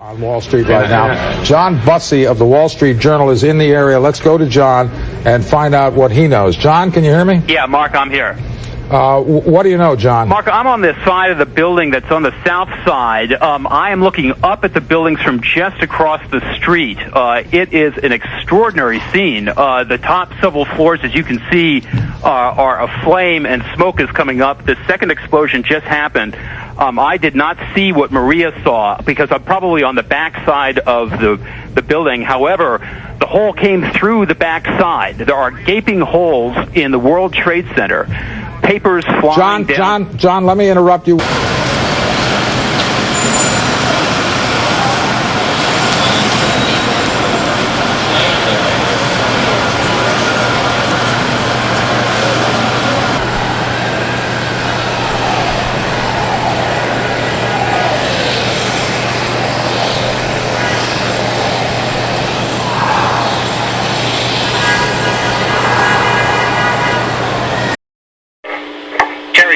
On Wall Street right now. John Bussey of the Wall Street Journal is in the area. Let's go to John and find out what he knows. John, can you hear me? Yeah, Mark, I'm here. What do you know, John? Mark, I'm on this side of the building that's on the south side. I am looking up at the buildings from just across the street. It is an extraordinary scene. The top several floors, as you can see, are aflame and smoke is coming up. The second explosion just happened. I did not see what Maria saw because I'm probably on the back side of the building. However, the hole came through the back side. There are gaping holes in the World Trade Center. Papers flying down. John, let me interrupt you.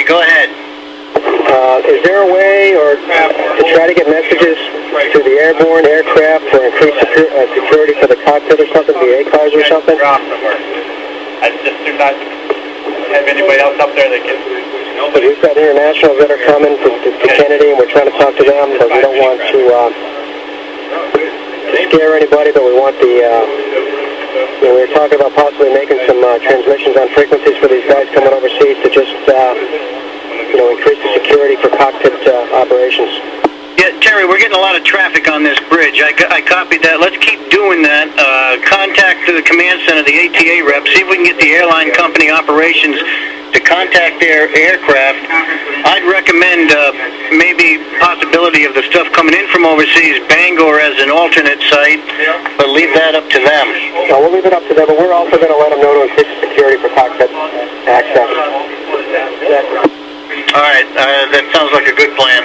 Go ahead. Is there a way or to try to get messages to the airborne aircraft for increased security for the cockpit or something, the A-cars or something? I just do not have anybody else up there that can... But we've got internationals that are coming to Kennedy and we're trying to talk to them, but we don't want to scare anybody, but we want the... we were talking about possibly making some transmissions on frequencies for these guys coming overseas to just, increase the security for cockpit operations. Yeah, Terry, we're getting a lot of traffic on this bridge. I copied that. Let's keep doing that. Contact the command center, the ATA rep, see if we can get the airline company operations to contact their aircraft. I'd recommend maybe possibility of the stuff coming in from overseas, Bangor as an alternate site, but leave that up to them. No, we'll leave it up to them, but we're also going to let them know to increase security for cockpit access. All right, that sounds like a good plan.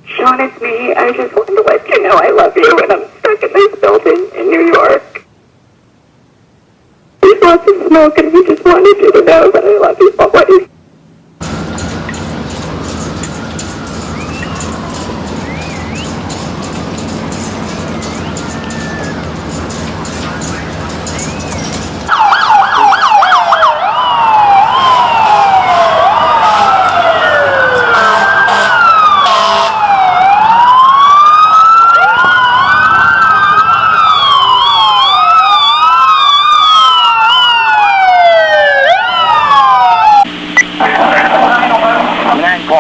Sean, it's me. I just wanted to let you know I love you, and I'm stuck in this building in New York. There's lots of smoke, and we just wanted you to know that I love you always.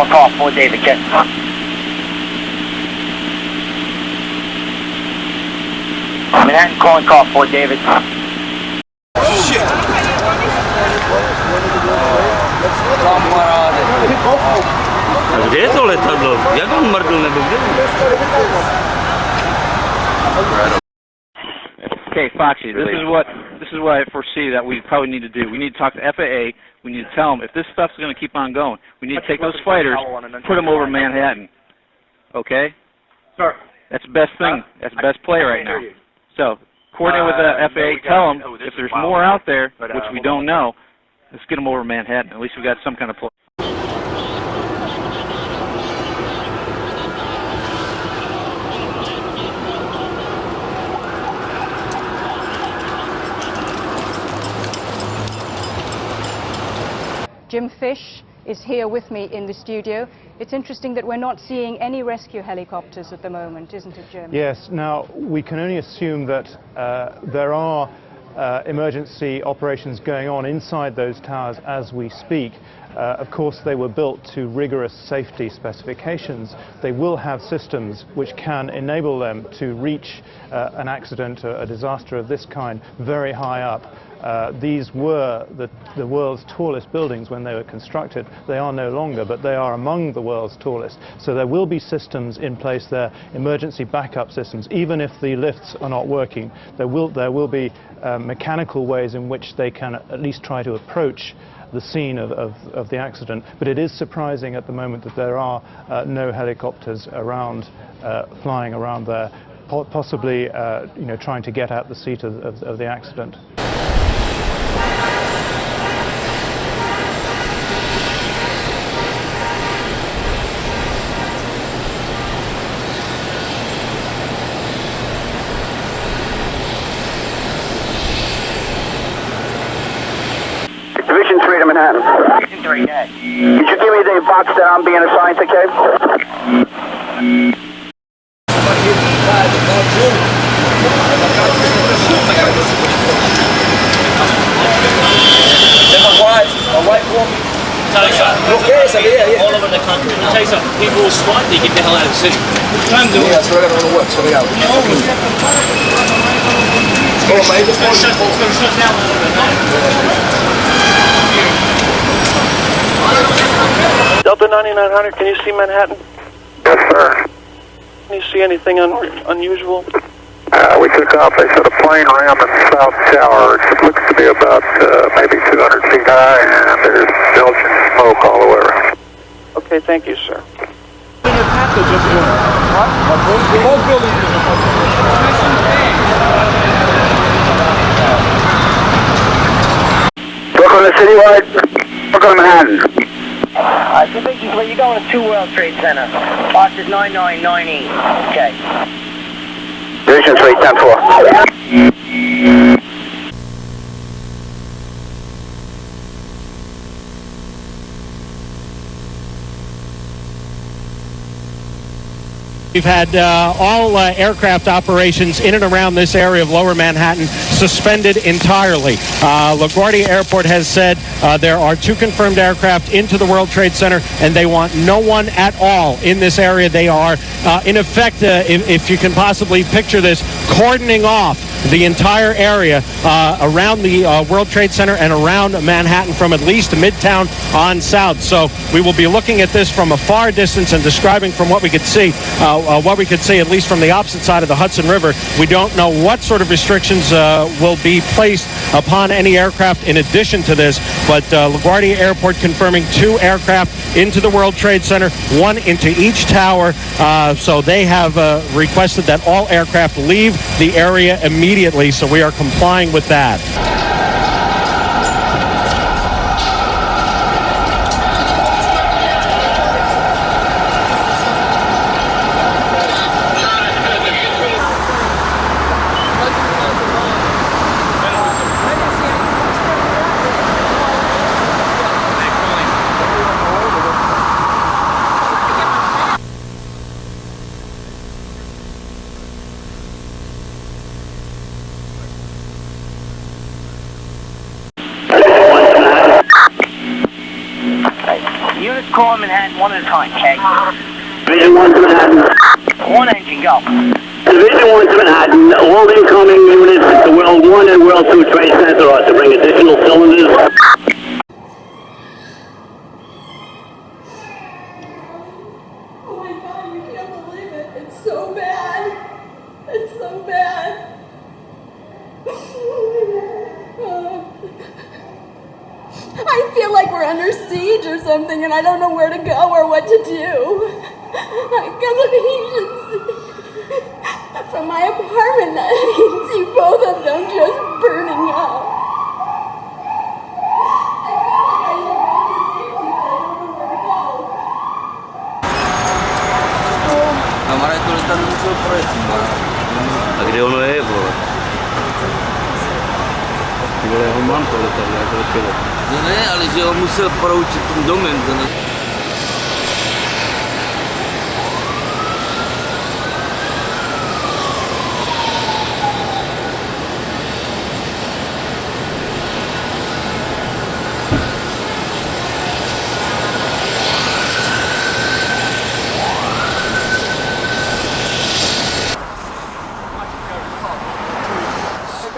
Call for David, get. Manhattan calling call for David. Shit! Gdzie to letadło? Jak on mardulny był? Okay, Foxy, this is what I foresee that we probably need to do. We need to talk to FAA. We need to tell them if this stuff's going to keep on going, we need to take those fighters, put them over Manhattan. Okay? Sir. That's the best thing. That's the best play right now. So, coordinate with the FAA. Tell them if there's more out there, which we don't know, let's get them over Manhattan. At least we got some kind of play. Jim Fish is here with me in the studio. It's interesting that we're not seeing any rescue helicopters at the moment, isn't it, Jim? Yes. Now, we can only assume that there are emergency operations going on inside those towers as we speak. Of course, they were built to rigorous safety specifications. They will have systems which can enable them to reach an accident, a disaster of this kind, very high up. These were the world's tallest buildings when they were constructed. They are no longer, but they are among the world's tallest. So there will be systems in place there, emergency backup systems. Even if the lifts are not working, there will be mechanical ways in which they can at least try to approach the scene of the accident. But it is surprising at the moment that there are no helicopters around, flying around there, possibly trying to get at the seat of the accident. Division 3 to Manhattan. Division 3, yeah. Could you give me the box that I'm being assigned to, Cave? All over the country. I'll tell you something, people will SWAT, they get the hell out of the city. Time to do it. That's what I got on the work, so they got it. It's going to shut down a little bit. Delta 9900, can you see Manhattan? Yes, sir. Can you see anything unusual? We took off a sort of plane around the south tower. It looks to be about maybe 200 feet high, and there's Belgian smoke all the way around. Okay, thank you, sir. Brooklyn to Citywide, Brooklyn to Manhattan. Division 3, you're going to 2 World Trade Center. Box is 9998. Okay. Division 3, 10-4. We've had all aircraft operations in and around this area of Lower Manhattan suspended entirely. LaGuardia Airport has said there are 2 confirmed aircraft into the World Trade Center, and they want no one at all in this area. They are, in effect, if you can possibly picture this, cordoning off the entire area around the World Trade Center and around Manhattan from at least Midtown on south. So we will be looking at this from a far distance and describing from what we could see, at least from the opposite side of the Hudson River. We don't know what sort of restrictions will be placed upon any aircraft in addition to this, but LaGuardia Airport confirming 2 aircraft into the World Trade Center, 1 into each tower. So they have requested that all aircraft leave the area immediately, so we are complying with that. Units call Manhattan 1 at a time, okay? Division 1 to Manhattan. 1 engine, go. Division 1 to Manhattan. All incoming units to World 1 and World 2 Trade Center are to bring additional cylinders. Oh my God, you can't believe it. It's so bad. It's so bad. I feel like we're under siege or something, and I don't know where to go or what to do. I got the from my apartment. I can see both of them just burning up. I feel like I should go to safety, but I don't know where to go. Cámara de todo está mucho próxima. Agrego nuevo. Ne, ale že ho musel proučit ten domen.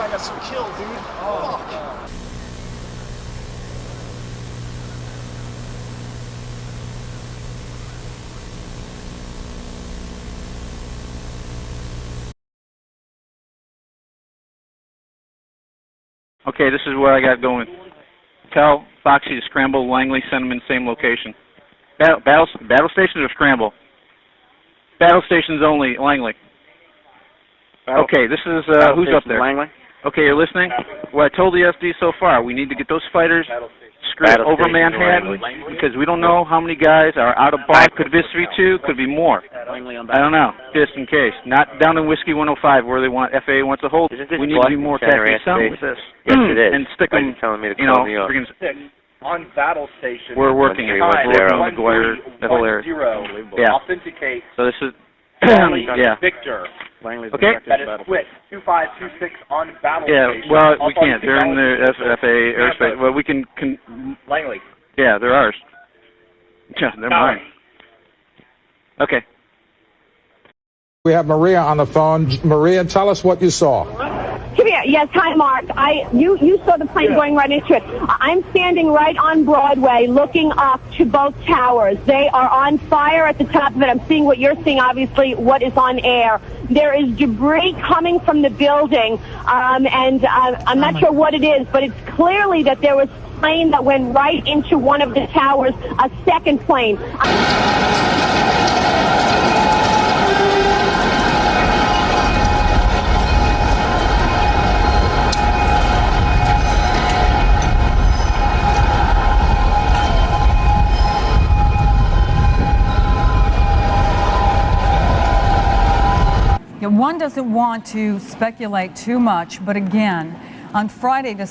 I got some kill, dude. Oh, fuck. Okay, this is where I got going. Tell Foxy to Scramble, Langley, send them in the same location. Battle stations or Scramble? Battle stations only, Langley. Okay, this is, who's up there? Langley. Okay, you're listening? What I told the SD so far, we need to get those fighters screwed over Manhattan, because we don't know how many guys are out of bar. Could be 3-2, could be more. I don't know, just in case. Not down in Whiskey 105 where they want, FAA wants to hold. We need to be more tactically sound with this. Yes, it is. And stick them, you know, on battle station. we're working it. We're working on McGuire, the whole area. Yeah. Authenticate. So this is, yeah. Victor. Okay. That is split 2526 on battle station. Yeah, well, we can't. They're in the FAA airspace. Well, we can Langley. Yeah, they're ours. Yeah, they're mine. Okay. We have Maria on the phone. Maria, tell us what you saw. Yes, hi, Mark. You saw the plane going right into it. I'm standing right on Broadway looking up to both towers. They are on fire at the top of it. I'm seeing what you're seeing, obviously, what is on air. There is debris coming from the building, and I'm not sure what it is, but it's clearly that there was a plane that went right into one of the towers, a second plane. One doesn't want to speculate too much, but again, on Friday, the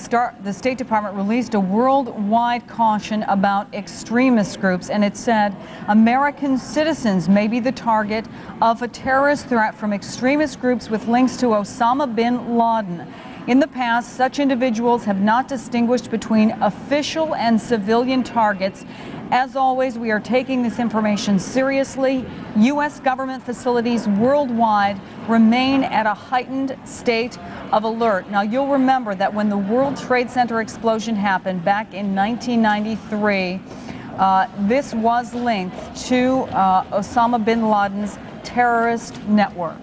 State Department released a worldwide caution about extremist groups, and it said American citizens may be the target of a terrorist threat from extremist groups with links to Osama bin Laden. In the past, such individuals have not distinguished between official and civilian targets. As always, we are taking this information seriously. U.S. government facilities worldwide remain at a heightened state of alert. Now, you'll remember that when the World Trade Center explosion happened back in 1993, this was linked to Osama bin Laden's terrorist network.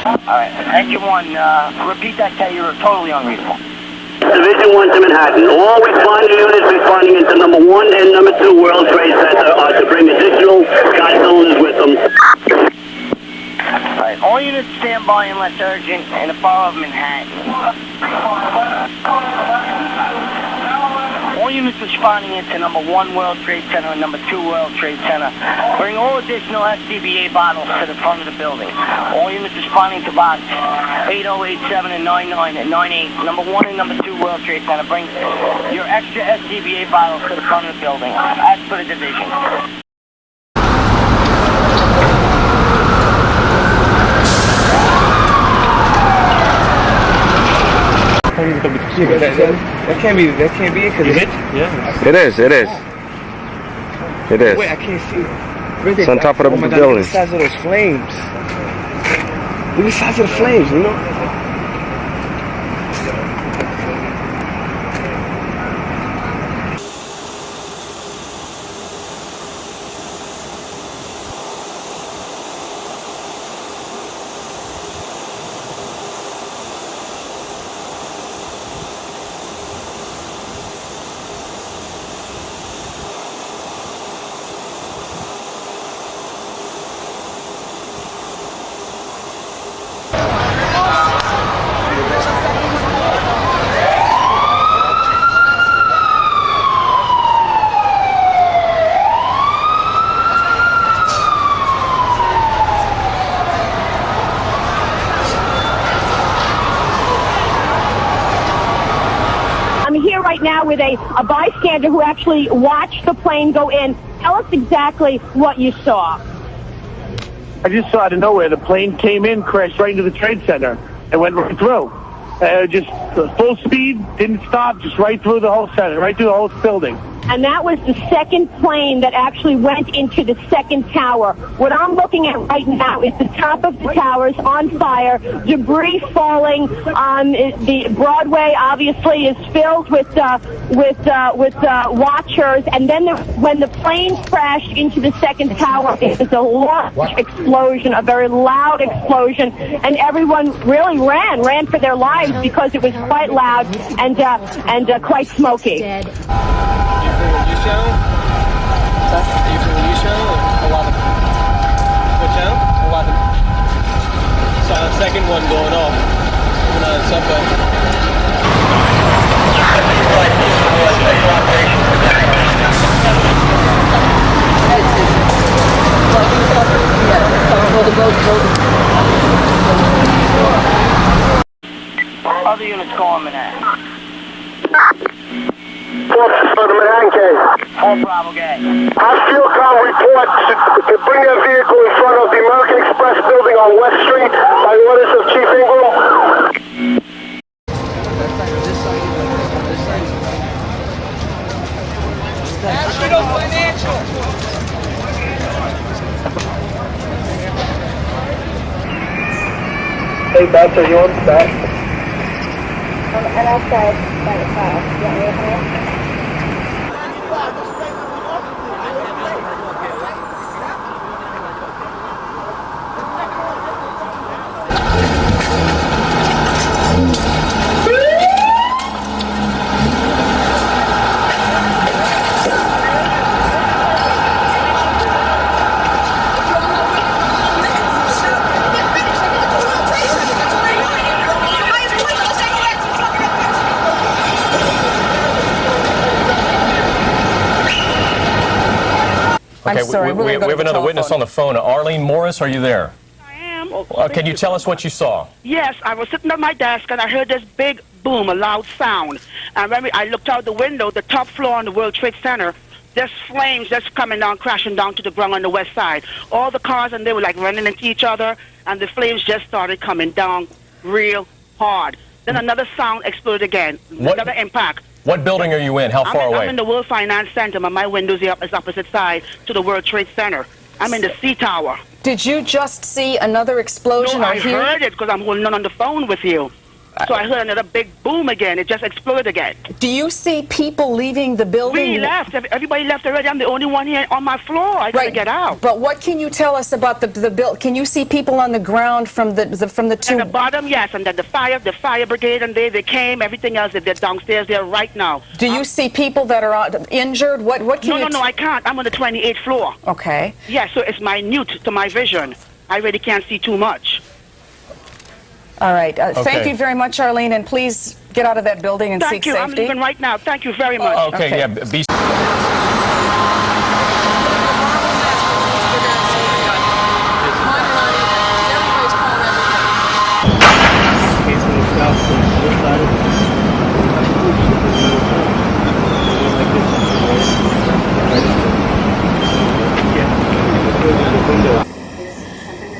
All right, Engine 1, repeat that till you're totally unreadable. Division 1 to Manhattan. All responding units responding into number 1 and number 2 World Trade Center are to bring additional sky cylinders with them. All right, all units stand by unless urgent in the borough of Manhattan. All units responding into number 1 World Trade Center and number 2 World Trade Center. Bring all additional SCBA bottles to the front of the building. All units responding to box 8087 and 99 and 98. Number 1 and number 2 World Trade Center. Bring your extra SCBA bottles to the front of the building. As for the division. That can't be it because it's It is. It is. Wait, I can't see it. It's on top of the building. Look at the size of those flames. Look at the size of the flames, you know? Now with a bystander who actually watched the plane go in. Tell us exactly what you saw. I just saw out of nowhere the plane came in, crashed right into the Trade Center, and went right through. Just full speed, didn't stop, just right through the whole center, right through the whole building. and that was the second plane that actually went into the second tower. What I'm looking at right now is the top of the towers on fire, debris falling. The Broadway obviously is filled with watchers, and then when the plane crashed into the second tower, it was a large explosion, a very loud explosion, and everyone really ran for their lives because it was quite loud and quite smoky. Are you from your show? 11. What channel? 11. Saw the second one going off. Coming out of the subway. Other units calling Manhattan. For the Manhattan case. 4 Bravo gang. Our Fieldcom report to bring their vehicle in front of the American Express building on West Street by orders of Chief Ingram. National Financial. Hey, Beth, are you on set? I'm outside by the car. You want me to come in? Okay, we have another witness on the phone. Arlene Morris, are you there? I am. Can you tell us what you saw? Yes, I was sitting at my desk and I heard this big boom, a loud sound. And when I looked out the window, the top floor on the World Trade Center, there's flames just coming down, crashing down to the ground on the west side. All the cars, and they were like running into each other, and the flames just started coming down real hard. Then another sound exploded again, another impact. What building are you in? How far away? I'm in the World Finance Center, but my windows is opposite side to the World Trade Center. I'm in the C Tower. Did you just see another explosion? No, I heard it because I'm holding on the phone with you. So I heard another big boom again. It just exploded again. Do you see people leaving the building? We left. Everybody left already. I'm the only one here on my floor. I gotta get out. But what can you tell us about the build? Can you see people on the ground from the two? At the bottom, yes, and then the fire brigade, and they came. Everything else, they're downstairs there right now. Do you see people that are injured? What can you? No, I can't. I'm on the 28th floor. Okay. Yeah, so it's minute to my vision. I really can't see too much. All right. Thank you very much, Arlene, and please get out of that building and seek safety. Thank you. I'm leaving right now. Thank you very much. Okay. Yeah. Be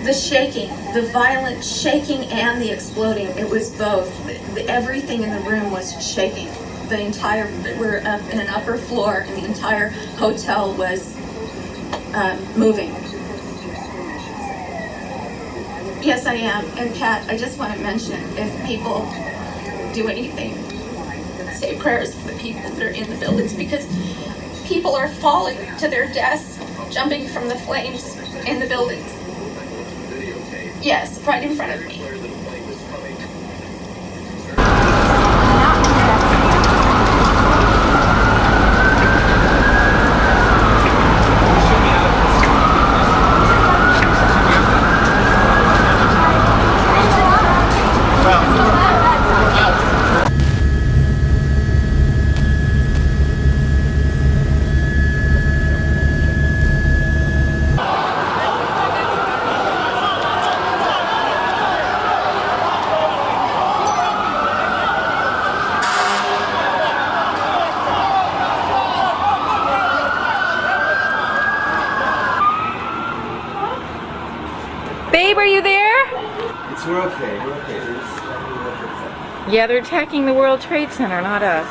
The shaking, the violent shaking and the exploding, it was both. Everything in the room was shaking. We're up in an upper floor and the entire hotel was moving. Yes, I am. And Pat, I just want to mention, if people do anything, say prayers for the people that are in the buildings, because people are falling to their deaths, jumping from the flames in the buildings. Yes, right in front of me. Babe, are you there? We're okay. We're okay. Yeah, they're attacking the World Trade Center, not us.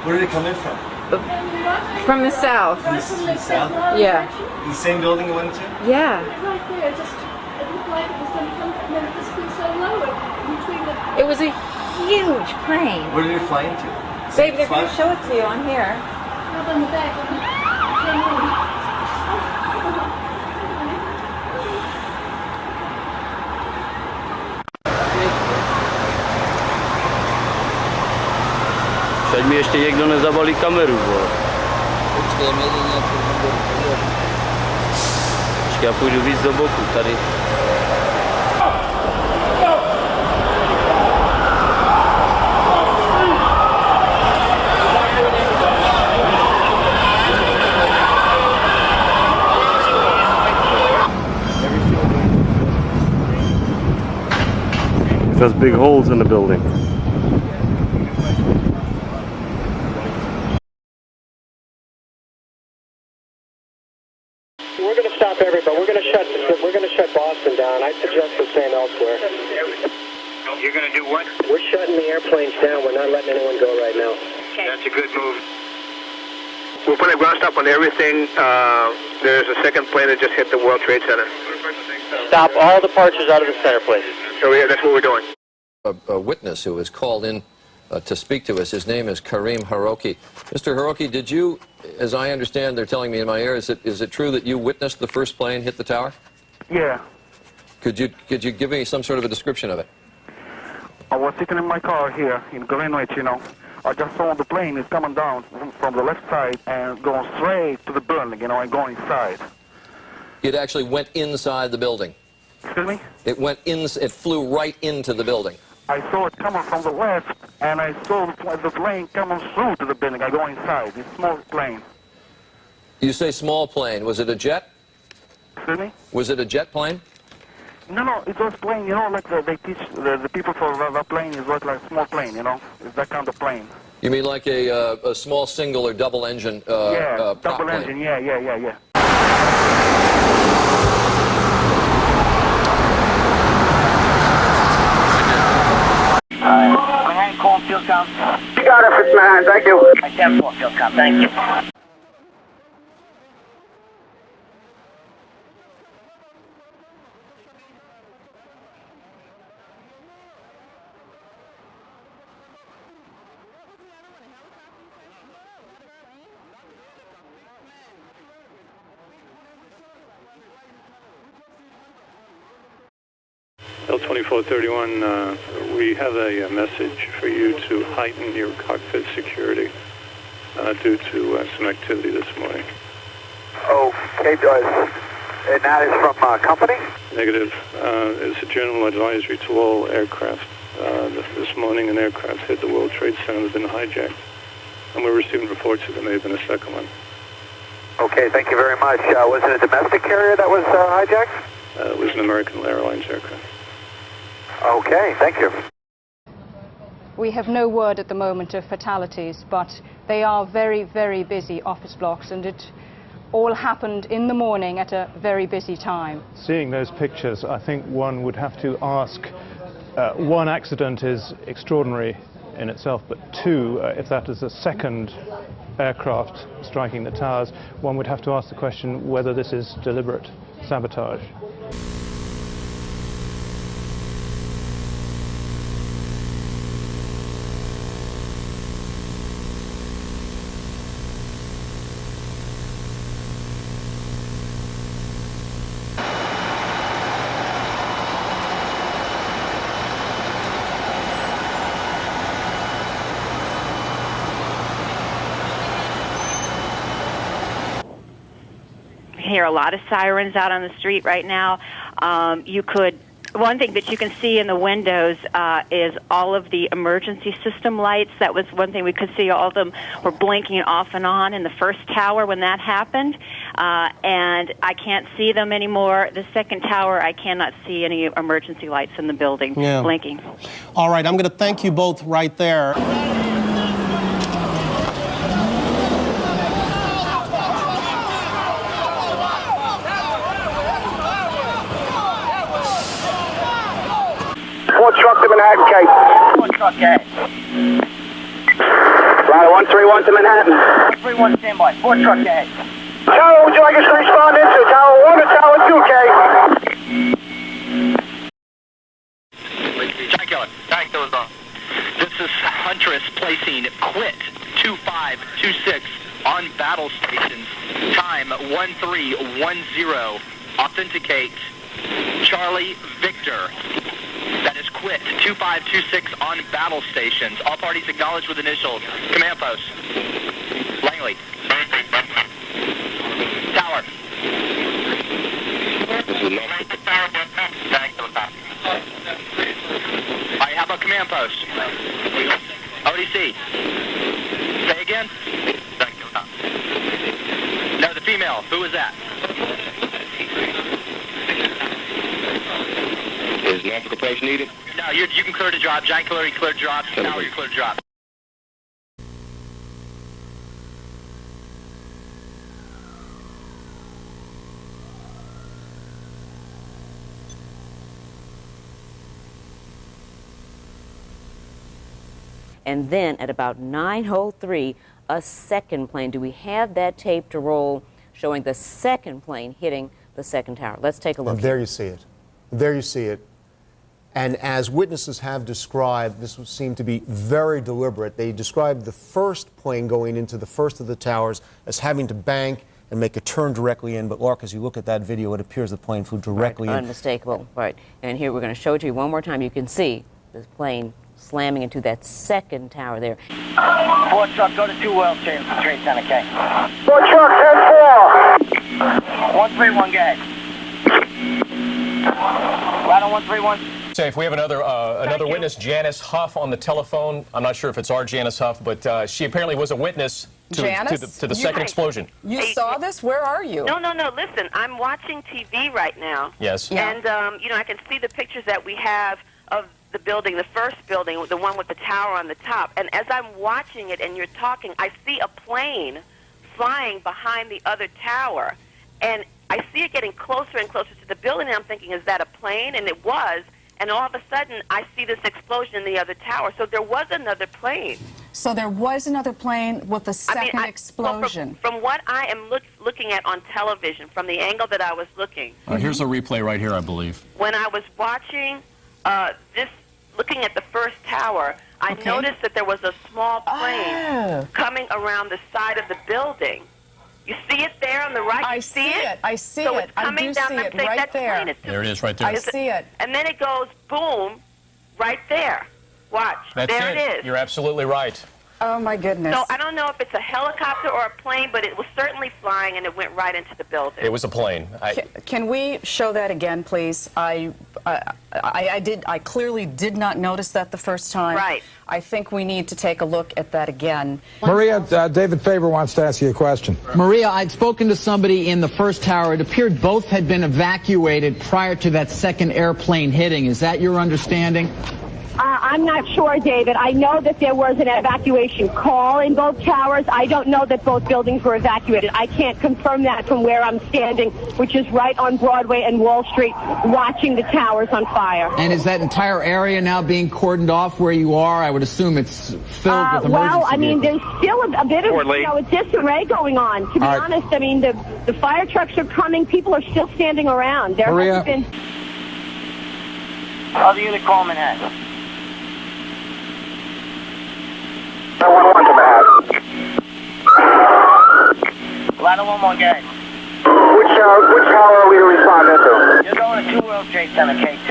Where did it come in from? From the south. From the south? Yeah. The same building you went into? Yeah. Right there, it looked like it was going to come, and then it just been so low between the... It was a huge plane. Where did it fly into? Babe, they're going to show it to you on here. Up on the back. Ať mi ještě někdo nezabalí kameru, vole. Počkej, mě nějakou kameru. Počkej, já půjdu víc do boku, tady. It has big holes in the building. We're going to stop everybody. We're going to shut Boston down. I suggest the same elsewhere. You're going to do what? We're shutting the airplanes down. We're not letting anyone go right now. Okay. That's a good move. We're putting a ground stop on everything. There's a second plane that just hit the World Trade Center. Stop all departures out of the center, please. So yeah, that's what we're doing. A witness who was called in to speak to us. His name is Karim Haroki. Mr. Haroki, did you, as I understand, they're telling me in my ear, is it true that you witnessed the first plane hit the tower? Yeah. Could you give me some sort of a description of it? I was sitting in my car here in Greenwich, you know. I just saw the plane is coming down from the left side and going straight to the building, you know, and going inside. It actually went inside the building. Excuse me? It flew right into the building. I saw it coming from the left, and I saw the plane coming through to the building. I go inside. It's a small plane. You say small plane. Was it a jet? Excuse me? Was it a jet plane? No, it was plane, you know, like they teach the people for the plane is like a small plane, you know. It's that kind of plane. You mean like a small single or double engine yeah, prop double plane? engine, yeah. Manhattan, call field count. You got it, it's Manhattan, thank you. 10-4 field count, thank you. L2431, we have a message for you to heighten your cockpit security due to some activity this morning. Okay, and that is from company? Negative. It's a general advisory to all aircraft. This morning an aircraft hit the World Trade Center and has been hijacked. And we're receiving reports that there may have been a second one. Okay, thank you very much. Was it a domestic carrier that was hijacked? It was an American Airlines aircraft. Okay, thank you. We have no word at the moment of fatalities, but they are very, very busy office blocks, and it all happened in the morning at a very busy time. Seeing those pictures, I think one would have to ask, one accident is extraordinary in itself, but two, if that is a second aircraft striking the towers, one would have to ask the question whether this is deliberate sabotage. Hear a lot of sirens out on the street right now. One thing that you can see in the windows is all of the emergency system lights. That was one thing we could see. All of them were blinking off and on in the first tower when that happened, and I can't see them anymore. The second tower, I cannot see any emergency lights in the building blinking. All right, I'm going to thank you both right there. Ford truck to Manhattan, Kate. Ford truck, okay. Tower 131 to Manhattan. 131 standby. 4 truck ahead. Tower, would you like us to respond into Tower 1 or Tower 2, K? Tank goes on. This is Huntress placing quit 2526 on battle stations. Time 1310. Authenticate Charlie Victor. That is quit 2526 on battle stations. All parties acknowledged with initials. Command post. Langley. Tower. This is Alright, how about command post? ODC. Say again? No, the female. Who was that? Is nautical approach needed? No, you can clear to drop. Giant Killer, you clear to drop. Tower, you clear to drop. And then at about 9:03, a second plane. Do we have that tape to roll showing the second plane hitting the second tower? Let's take a look. And there you see it. There you see it. And as witnesses have described, this seemed to be very deliberate. They described the first plane going into the first of the towers as having to bank and make a turn directly in. But, Lark, as you look at that video, it appears the plane flew directly in. Unmistakable. Right. And here we're going to show it to you one more time. You can see this plane slamming into that second tower there. 4 truck, go to 2 World Trade Center, K. 4 truck, 10-4. 131, go ahead. Right on 131. Safe. We have another witness, Janice Huff, on the telephone. I'm not sure if it's our Janice Huff, but she apparently was a witness to the second explosion. You saw this? Where are you? No. Listen, I'm watching TV right now. Yes. Yeah. And, I can see the pictures that we have of the building, the first building, the one with the tower on the top. And as I'm watching it and you're talking, I see a plane flying behind the other tower. And I see it getting closer and closer to the building, and I'm thinking, is that a plane? And it was. And all of a sudden, I see this explosion in the other tower. So there was another plane. So there was another plane with a second explosion. Well, from what I am looking at on television, from the angle that I was looking. Here's a replay right here, I believe. When I was watching looking at the first tower, I noticed that there was a small plane coming around the side of the building. You see it there on the right? I see it. I see so it. It's coming I do down see it that right there. There it is right there. I see it. And then it goes boom right there. Watch. That's there it is. You're absolutely right. Oh, my goodness. So I don't know if it's a helicopter or a plane, but it was certainly flying, and it went right into the building. It was a plane. Can we show that again, please? I clearly did not notice that the first time. Right. I think we need to take a look at that again. Maria, David Faber wants to ask you a question. Maria, I'd spoken to somebody in the first tower. It appeared both had been evacuated prior to that second airplane hitting. Is that your understanding? I'm not sure, David. I know that there was an evacuation call in both towers. I don't know that both buildings were evacuated. I can't confirm that from where I'm standing, which is right on Broadway and Wall Street, watching the towers on fire. And is that entire area now being cordoned off where you are? I would assume it's filled with emergency well, I mean, vehicles. there's still a bit of, disarray going on. To be honest, I mean, the fire trucks are coming. People are still standing around. There hasn't been... Other unit, call Manhattan. 911 to Manhattan. Ladder 1-1, go ahead. Which tower are we to respond into? You're going to 2 World Trade Center, K2.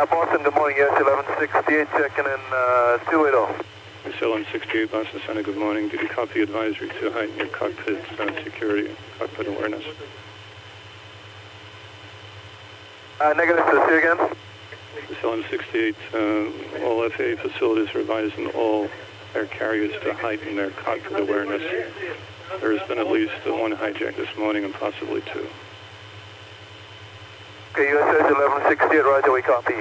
Boston, good morning. Yes, 1168, checking in 280. Miss 1168, Boston Center, good morning. Did you copy advisory to heighten your cockpit security, cockpit awareness? Negative, so see again. Miss 1168, all FAA facilities are advising all air carriers to heighten their cockpit awareness. There has been at least one hijack this morning and possibly 2. Okay, USS 1168, roger, we copy.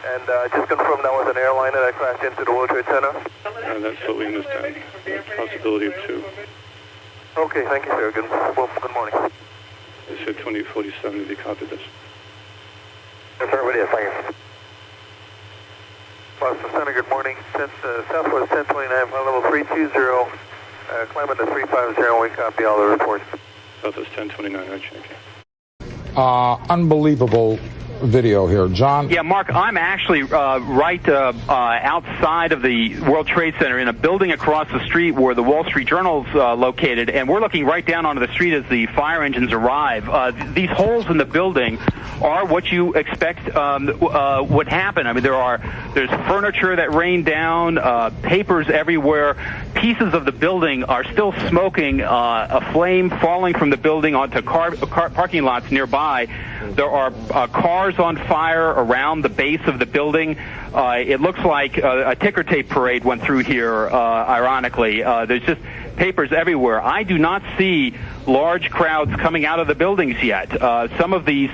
And just confirm that was an airliner that crashed into the World Trade Center? That's what we understand. Possibility of 2. Okay, thank you, sir. Good morning. They said 2047 if you copied this. Yes, sir, it is. Thank you. Boston Center, good morning. Southwest 1029, flight level 320, climbing to 350, we copy all the reports. Southwest 1029, Roger. Unbelievable video here. John? Yeah, Mark, I'm actually right outside of the World Trade Center in a building across the street where the Wall Street Journal's located, and we're looking right down onto the street as the fire engines arrive. These holes in the building are what you expect would happen. I mean, there's furniture that rained down, papers everywhere. Pieces of the building are still smoking, a flame falling from the building onto parking lots nearby. There are cars on fire around the base of the building. It looks like a ticker tape parade went through here, ironically. There's just papers everywhere. I do not see large crowds coming out of the buildings yet. Some of these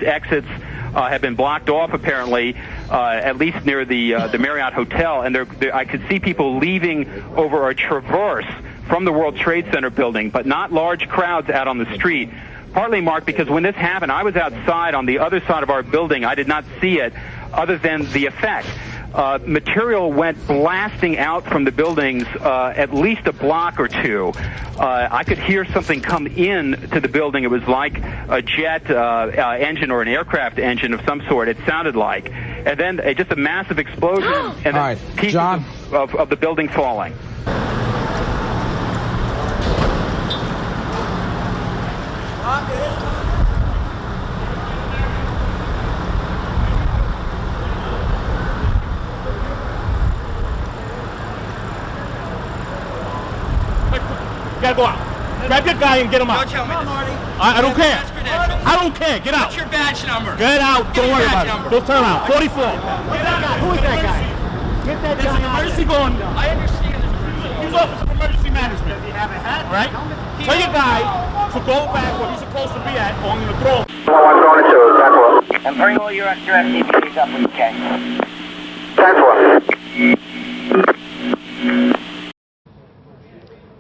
exits have been blocked off, apparently, at least near the Marriott Hotel, and I could see people leaving over a traverse from the World Trade Center building, but not large crowds out on the street. Partly, Mark, because when this happened, I was outside on the other side of our building. I did not see it, other than the effect. Material went blasting out from the buildings at least a block or two. I could hear something come in to the building. It was like a jet engine or an aircraft engine of some sort, it sounded like. And then just a massive explosion and then pieces of the building falling. You gotta go out. Grab your guy and get him out. Don't tell me this. I don't care. I don't care. Get out. What's your badge number? Get out. Don't worry about it. Don't turn around. 44. Get that guy. Who is that guy? Get that guy. There's an emergency going. I understand. He's Office of Emergency Management. Does he have a hat? Right? Tell your guy to go back where he's supposed to be at, or I'm going to throw him. And bring all your extra SCPs up when you can. 10-4.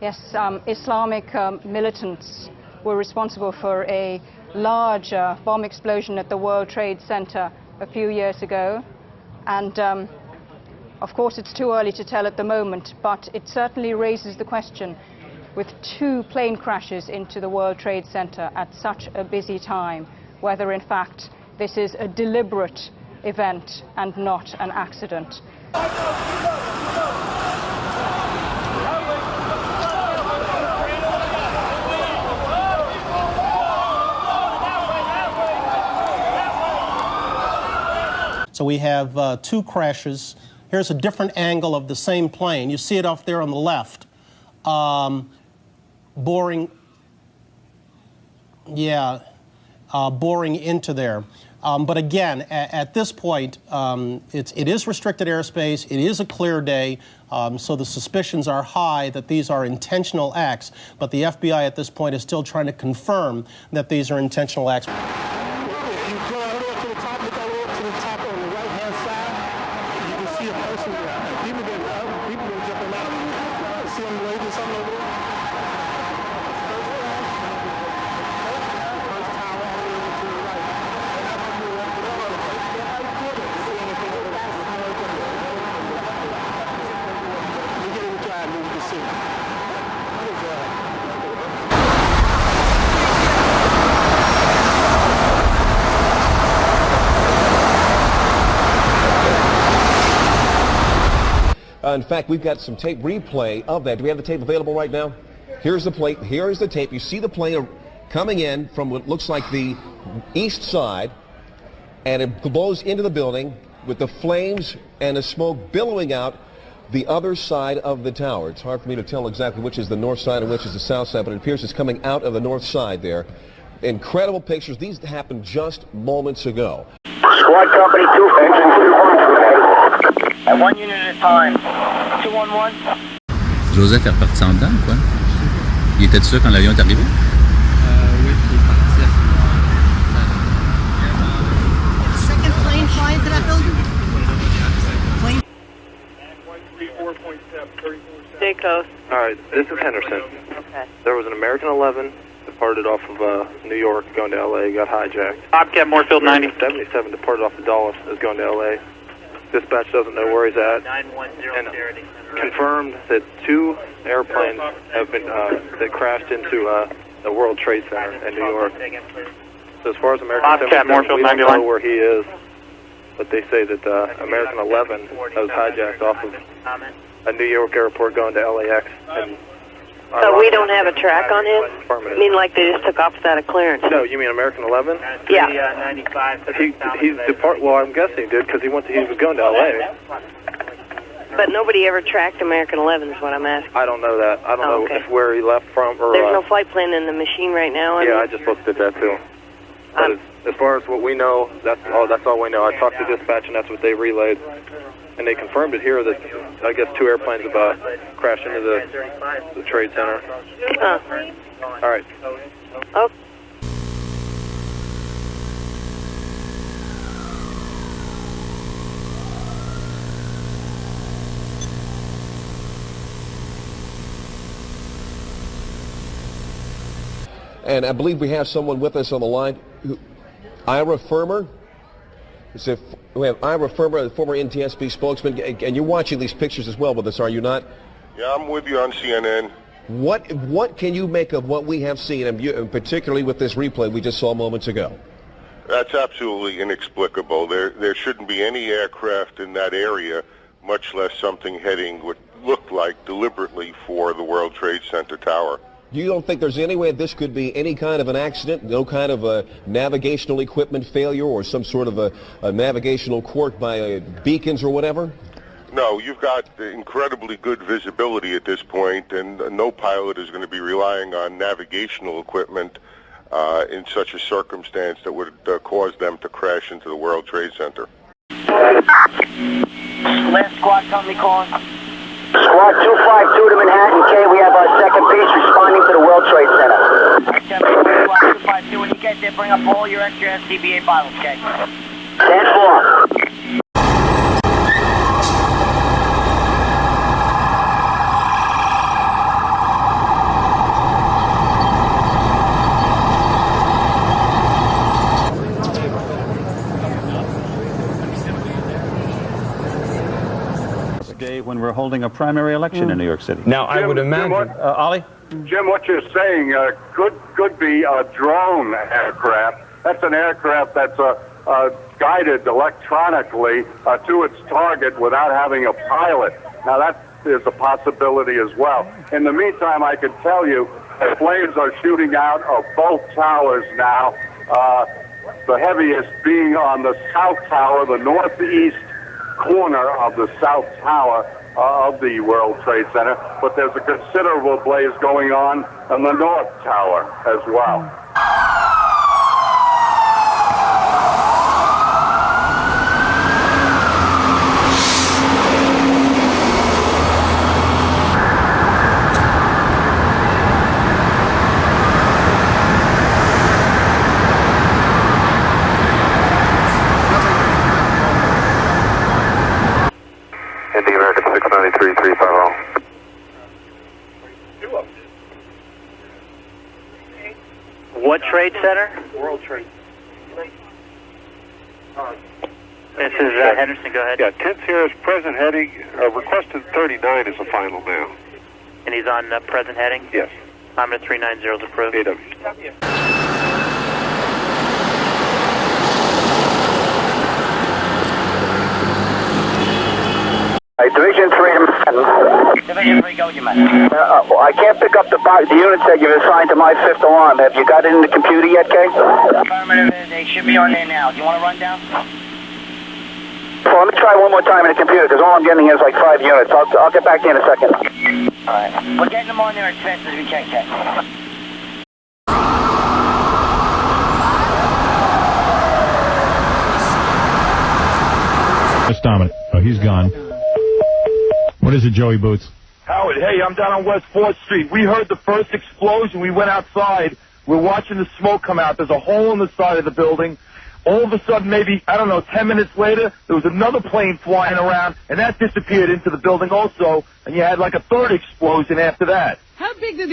Yes, Islamic militants were responsible for a large bomb explosion at the World Trade Center a few years ago. And of course, it's too early to tell at the moment, but it certainly raises the question, with 2 plane crashes into the World Trade Center at such a busy time, whether in fact this is a deliberate event and not an accident. So we have 2 crashes. Here's a different angle of the same plane. You see it off there on the left. Boring into there. But again, at this point, it is restricted airspace. It is a clear day, so the suspicions are high that these are intentional acts. But the FBI at this point is still trying to confirm that these are intentional acts. In fact, we've got some tape replay of that. Do we have the tape available right now? Here's the plate. Here is the tape. You see the plane coming in from what looks like the east side, and it blows into the building with the flames and the smoke billowing out the other side of the tower. It's hard for me to tell exactly which is the north side and which is the south side, but it appears it's coming out of the north side there. Incredible pictures. These happened just moments ago. Squad company 2, engine 2. At 1 unit at a time. 211. Joseph est reparti en dedans, quoi. Il était sûr quand l'avion est arrivé? Oui, il est parti. Second plane flying to that building? Plane. Takeoff. All right, this is Henderson. Okay. There was an American 11 departed off of New York, going to L.A., got hijacked. Bobcat Moorfield 90. 77 departed off of Dulles, is going to L.A. Dispatch doesn't know where he's at. 910 and confirmed that 2 airplanes have been that crashed into the World Trade Center in New York. So as far as American 7, we don't know where he is, but they say that American 11 was hijacked off of a New York airport going to LAX. And so we don't have a track on him? I mean, like they just took off without a clearance? No, you mean American 11? Yeah. He's well, I'm guessing he did because he was going to LA. But nobody ever tracked American 11 is what I'm asking. I don't know that. I don't know if where he left from or... There's no flight plan in the machine right now? Yeah, I just looked at that too. But as far as what we know, that's all we know. I talked to dispatch and that's what they relayed. And they confirmed it here that, I guess, 2 airplanes have crashed into the Trade Center. All right. Okay. And I believe we have someone with us on the line, Ira Firmer. We have Ira Firmer, the former NTSB spokesman, and you're watching these pictures as well with us, are you not? Yeah, I'm with you on CNN. What can you make of what we have seen, and particularly with this replay we just saw moments ago? That's absolutely inexplicable. There shouldn't be any aircraft in that area, much less something heading what looked like deliberately for the World Trade Center tower. You don't think there's any way this could be any kind of an accident, no kind of a navigational equipment failure or some sort of a navigational quirk by beacons or whatever? No, you've got incredibly good visibility at this point, and no pilot is going to be relying on navigational equipment in such a circumstance that would cause them to crash into the World Trade Center. Last squad company calling. Squad 252 to Manhattan, K. We have our second piece responding to the World Trade Center. Squad 252, when you get there, bring up all your extra SCBA bottles, K. Stand for. When we're holding a primary election in New York City. Now, I would imagine... Ollie? Jim, what you're saying could be a drone aircraft. That's an aircraft that's guided electronically to its target without having a pilot. Now, that is a possibility as well. In the meantime, I can tell you that flames are shooting out of both towers now, the heaviest being on the south tower, the northeast corner of the south tower of the World Trade Center, but there's a considerable blaze going on the north tower as well. Indy American 693, 350. What trade center? World Trade. This is Henderson, go ahead. Yeah, 10th here is present heading. Requested 39 is the final now. And he's on present heading? Yes. I'm at 390 is approved. AW. Division 3 to Manhattan. Division 3, go with you, man. I can't pick up the units that you've assigned to my 5th alarm. Have you got it in the computer yet, Kay? Affirmative, they should be on there now. Do you want to run down? Well, let me try one more time in the computer, because all I'm getting is like 5 units. I'll get back to you in a second. All right. We're getting them on there as fast as we can, Kay. Just Dominic. Oh, he's gone. What is it, Joey Boots? Howard, hey, I'm down on West 4th Street. We heard the first explosion. We went outside. We're watching the smoke come out. There's a hole in the side of the building. All of a sudden, maybe, I don't know, 10 minutes later, there was another plane flying around, and that disappeared into the building also, and you had like a third explosion after that. How big did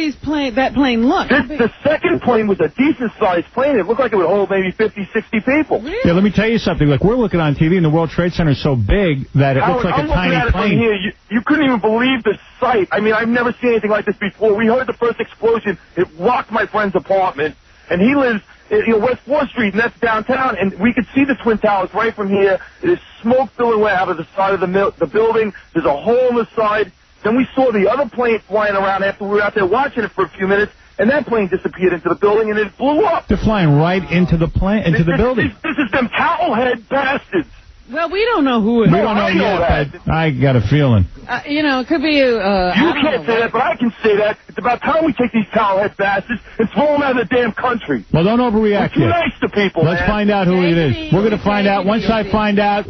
that plane look? The second plane was a decent-sized plane. It looked like it would hold maybe 50, 60 people. Really? Yeah, let me tell you something. Like, we're looking on TV, and the World Trade Center is so big that it looks like a tiny plane. From here, you couldn't even believe the sight. I mean, I've never seen anything like this before. We heard the first explosion. It rocked my friend's apartment, and he lives West 4th Street, and that's downtown, and we could see the Twin Towers right from here. There's smoke billowing out of the side of the building. There's a hole in the side. Then we saw the other plane flying around after we were out there watching it for a few minutes, and that plane disappeared into the building, and it blew up. They're flying right into the building. This is them towelhead bastards. Well, we don't know who it is. We don't know yet, but I got a feeling. It could be you can't say that, but I can say that. It's about time we take these towelhead bastards and throw them out of the damn country. Well, don't overreact We're too yet. nice to people, Let's find out who it is. We're going to find out. Once I find out...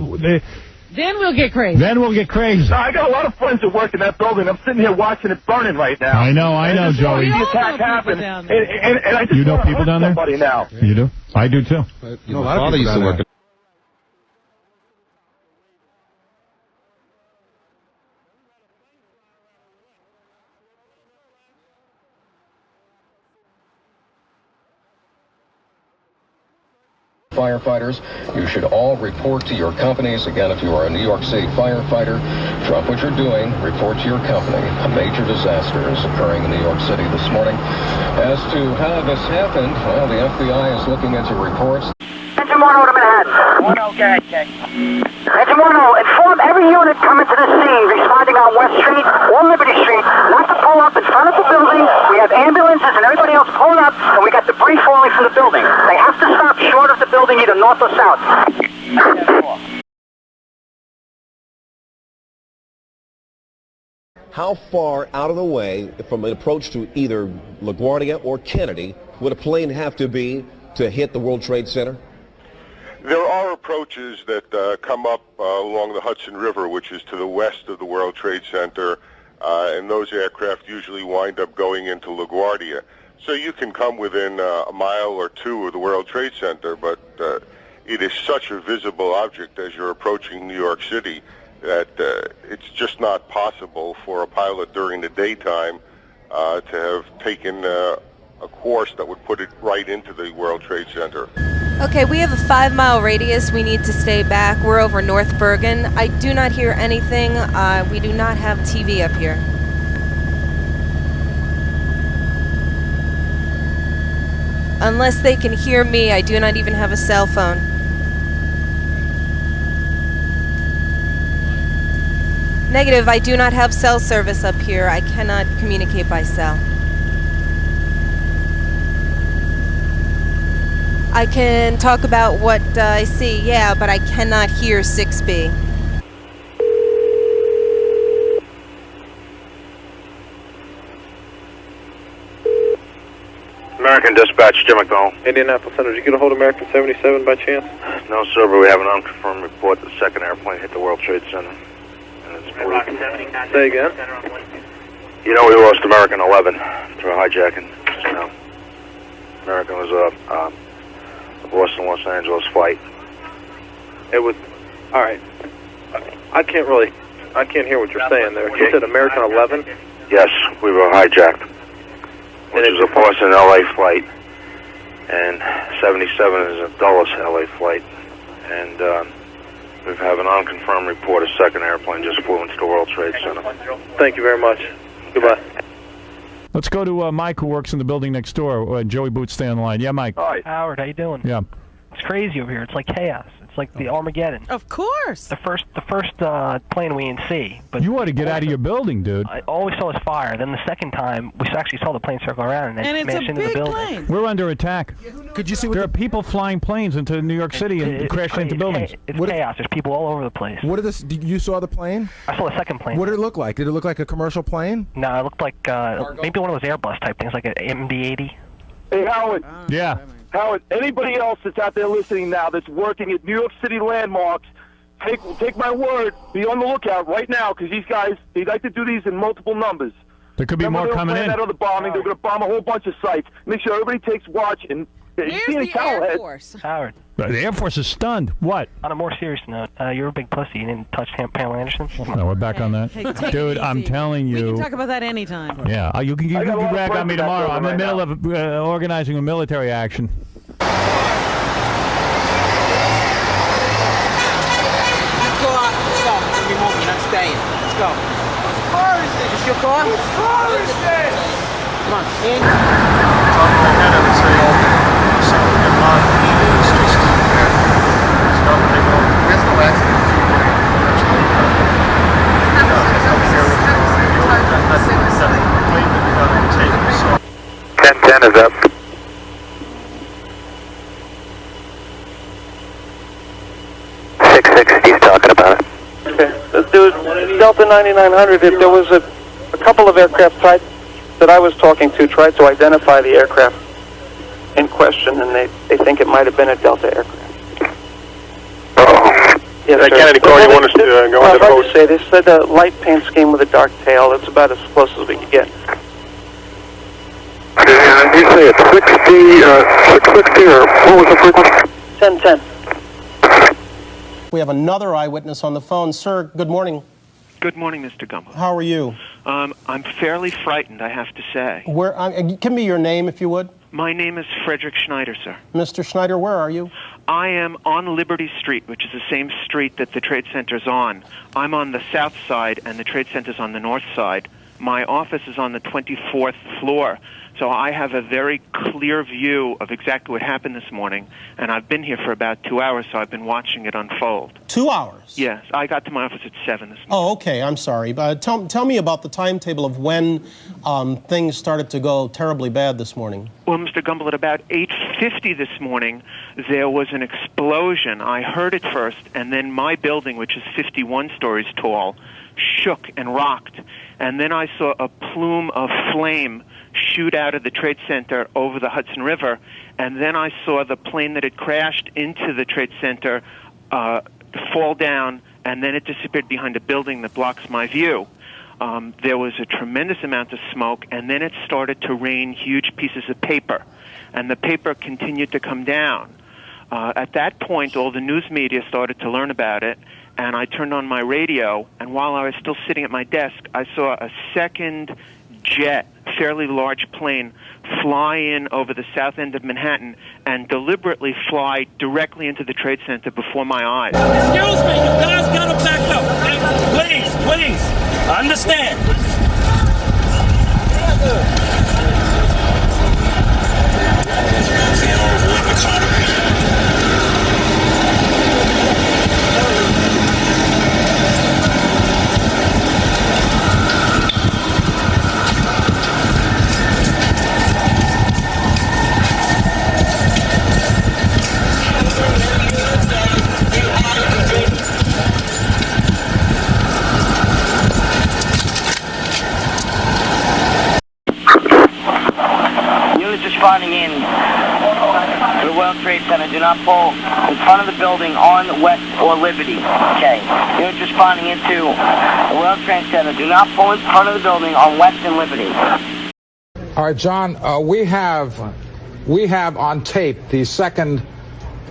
Then we'll get crazy. Then we'll get crazy. No, I got a lot of friends that work in that building. I'm sitting here watching it burning right now. I know, Joey. The attack happened, and I just know people down there? somebody now. You do? I do, too. A lot of people used to work. Firefighters, you should all report to your companies. Again, if you are a New York City firefighter, drop what you're doing, report to your company. A major disaster is occurring in New York City this morning. As to how this happened, well, the FBI is looking into reports. Engine 1 to Manhattan. 1 okay, check. Engine 1 inform every unit coming to the scene responding on West Street or Liberty Street not to pull up in front of the building. We have ambulances and everybody else pulling up, and we got debris falling from the building. They have to stop short of the building, either north or south. How far out of the way from an approach to either LaGuardia or Kennedy would a plane have to be to hit the World Trade Center? There are approaches that come up along the Hudson River, which is to the west of the World Trade Center, and those aircraft usually wind up going into LaGuardia. So you can come within a mile or two of the World Trade Center, but it is such a visible object as you're approaching New York City that it's just not possible for a pilot during the daytime to have taken a course that would put it right into the World Trade Center. Okay, we have a 5-mile radius. We need to stay back. We're over North Bergen. I do not hear anything. We do not have TV up here. Unless they can hear me, I do not even have a cell phone. Negative, I do not have cell service up here. I cannot communicate by cell. I can talk about what I see, yeah, but I cannot hear 6B. American Dispatch, Jim McDonald. Indianapolis Center, did you get a hold of American 77 by chance? No, sir, but we have an unconfirmed report that the second airplane hit the World Trade Center. And it's Say again? You know, we lost American 11 through a hijacking just now. American was a Boston-Los Angeles flight. It was, all right. I can't hear what you're saying there. You said American 11? Yes, we were hijacked. Which is a Boston-LA flight. And 77 is a Dulles-LA flight. And we have an unconfirmed report a second airplane just flew into the World Trade Center. Thank you very much. Goodbye. Let's go to Mike, who works in the building next door. Joey Boots, stay on the line. Yeah, Mike. Hi. Howard, how you doing? Yeah. It's crazy over here. It's like chaos. It's like the Armageddon. Of course. The first plane we didn't see. But you ought to get out of your building, dude. All we saw was fire. Then the second time, we actually saw the plane circle around and then smash into the building. Plane. We're under attack. Could you see? There are people flying planes into New York City and crashing into buildings. It's chaos. There's people all over the place. What did this? You saw the plane? I saw the second plane. What did it look like? Did it look like a commercial plane? No, it looked like maybe one of those Airbus type things, like an MD-80. Hey, Howard. Yeah. Howard, anybody else that's out there listening now that's working at New York City landmarks, take my word, be on the lookout right now, because these guys, they like to do these in multiple numbers. There could be more coming in. That other bombing, they're going to bomb a whole bunch of sites. Make sure everybody takes watch, and Where's the Air Force? Howard. The Air Force is stunned. What? On a more serious note, you're a big pussy. You didn't touch Pamela Anderson. No, we're back on that. Hey, take Dude, it I'm easy. telling you. We can talk about that anytime. Yeah, you can brag on me tomorrow. I'm in the middle of organizing a military action. 10. Let's go. Whose car is this? It's your car? Whose car is this? Come on, in. Top of my head, I would say something in mind is just stop and take off. There's no accident. That's 10 is up. He's talking about it. Okay. There was Delta 9900. If there was a couple of aircraft that I was talking to tried to identify the aircraft in question, and they think it might have been a Delta aircraft. Uh-oh. Yes, that Kennedy car, you want us to go into post? They said a light paint scheme with a dark tail. That's about as close as we could get. You say it's 660, or what was the frequency? 1010. We have another eyewitness on the phone. Sir, good morning. Good morning, Mr. Gumbel. How are you? I'm fairly frightened, I have to say. Give me your name, if you would. My name is Frederick Schneider, sir. Mr. Schneider, where are you? I am on Liberty Street, which is the same street that the Trade Center's on. I'm on the south side, and the Trade Center's on the north side. My office is on the 24th floor. So I have a very clear view of exactly what happened this morning, and I've been here for about 2 hours, so I've been watching it unfold. 2 hours? Yes, I got to my office at 7 this morning. Oh, okay, I'm sorry. But tell me about the timetable of when things started to go terribly bad this morning. Well, Mr. Gumbel, at about 8:50 this morning, there was an explosion. I heard it first, and then my building, which is 51 stories tall, shook and rocked. And then I saw a plume of flame shoot out of the Trade Center over the Hudson River, and then I saw the plane that had crashed into the Trade Center fall down, and then it disappeared behind a building that blocks my view. There was a tremendous amount of smoke, and then it started to rain huge pieces of paper, and the paper continued to come down. At that point, all the news media started to learn about it, and I turned on my radio, and while I was still sitting at my desk, I saw a second jet, fairly large plane, fly in over the south end of Manhattan and deliberately fly directly into the Trade Center before my eyes. Excuse me, you guys gotta back up, okay? Please, understand. Responding in to the World Trade Center, do not pull in front of the building on West or Liberty. Okay. Units responding into the World Trade Center, do not pull in front of the building on West and Liberty. All right, John, we have on tape the second